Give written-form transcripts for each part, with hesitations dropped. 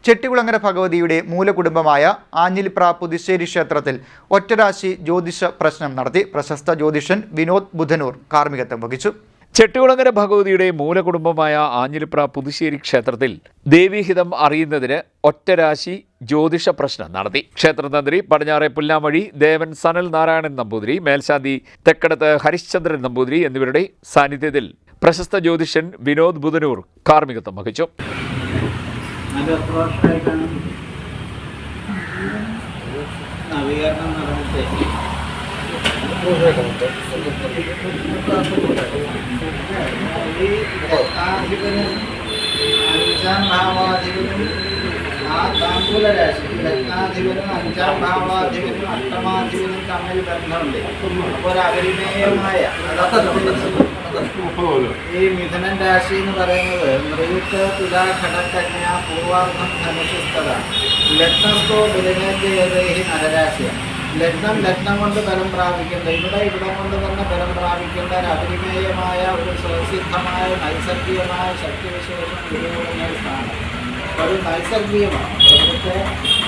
ചെട്ടികുളങ്ങര ഭഗവതിയുടെ മൂലകുടുംബമായ ആഞ്ഞിലിപ്ര പുതുശ്ശേരി ക്ഷേത്രത്തിൽ ഒറ്റരാശി ജ്യോതിഷ പ്രശ്നം നടത്തി. പ്രശസ്ത ജ്യോതിഷൻ വിനോദ് ബുധനൂർ കാർമ്മികത്വം വഹിച്ചു. ചെട്ടികുളങ്ങര ഭഗവതിയുടെ മൂലകുടുംബമായ ആഞ്ഞിലിപ്ര പുതുശ്ശേരി ക്ഷേത്രത്തിൽ ദേവീഹിതം അറിയുന്നതിന് ഒറ്റരാശി ജ്യോതിഷ പ്രശ്നം നടത്തി. ക്ഷേത്രതന്ത്രി പടിഞ്ഞാറെ പുല്ലാമഴി ദേവൻ സനൽ നാരായണൻ നമ്പൂതിരി, മേൽശാന്തി തെക്കടത്ത് ഹരിശ്ചന്ദ്രൻ നമ്പൂതിരി എന്നിവരുടെ സാന്നിധ്യത്തിൽ പ്രശസ്ത ജ്യോതിഷൻ വിനോദ് ബുധനൂർ കാർമ്മികത്വം വഹിച്ചു. നവീകരണം നടന്നിട്ട് അഞ്ചാം ഭാവാധിപനും ആ താമ്പൂല രാശി ലഗ്നാധിപനും അഞ്ചാം ഭാവാധിപനും അഷ്ടമാധിപനും തമ്മിൽ ബന്ധമുണ്ട്. അപ്പോൾ ഒരു അപരിമേയമായ ഈ മിഥുനൻ രാശി എന്ന് പറയുന്നത് മൃഗത്ത് തുലാ ഘടകന്യ പൂർവാർദ്ധം ധനുഷിസ്ഥത ലഗ്നസ്ഥോ ബലിനേന്ദ്രേഹി നരരാശിയാണ്. ലഗ്നം കൊണ്ട് ബലം പ്രാപിക്കേണ്ട ഇവിടം കൊണ്ട് തന്നെ ബലം പ്രാപിക്കേണ്ട ഒരു അപരിമേയമായ ഒരു സ്വസിദ്ധമായ നൈസർഗികമായ ശക്തിവിശേഷം ഗുരുവിന്റെ സ്ഥാനം ഒരു നൈസർഗികമാണ്. പ്രകൃതിത്തെ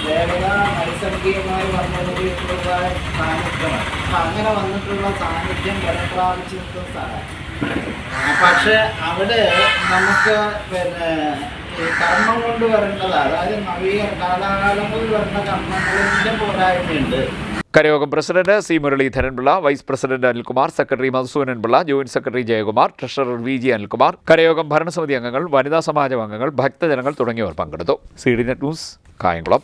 ദേവത നൈസർഗികമായി വന്നതിനുള്ള സാന്നിധ്യമാണ്. അപ്പം അങ്ങനെ വന്നിട്ടുള്ള സാന്നിധ്യം ബലം പ്രാപിച്ചു നിൽക്കുന്ന സ്ഥാനം. പക്ഷെ അവിടെ നമുക്ക് ഈ കർമ്മം കൊണ്ട് വരേണ്ടത്, അതായത് കാലാകാലങ്ങളിൽ വരുന്ന കർമ്മങ്ങളിൻ്റെ പോരായ്മയുണ്ട്. കരയോഗം president C Muraleedharan Pillai, vice president Anilkumar, secretary Madhusoodanan Pillai, joint secretary Jayakumar, treasurer V G Anilkumar, കരയോഗം ഭരണസമിതി അംഗങ്ങൾ, വനിതാ സമാജം അംഗങ്ങൾ, ഭക്തജനങ്ങൾ തുടങ്ങിയവർ പങ്കെടുത്തു. CDNet news, Kayamkulam.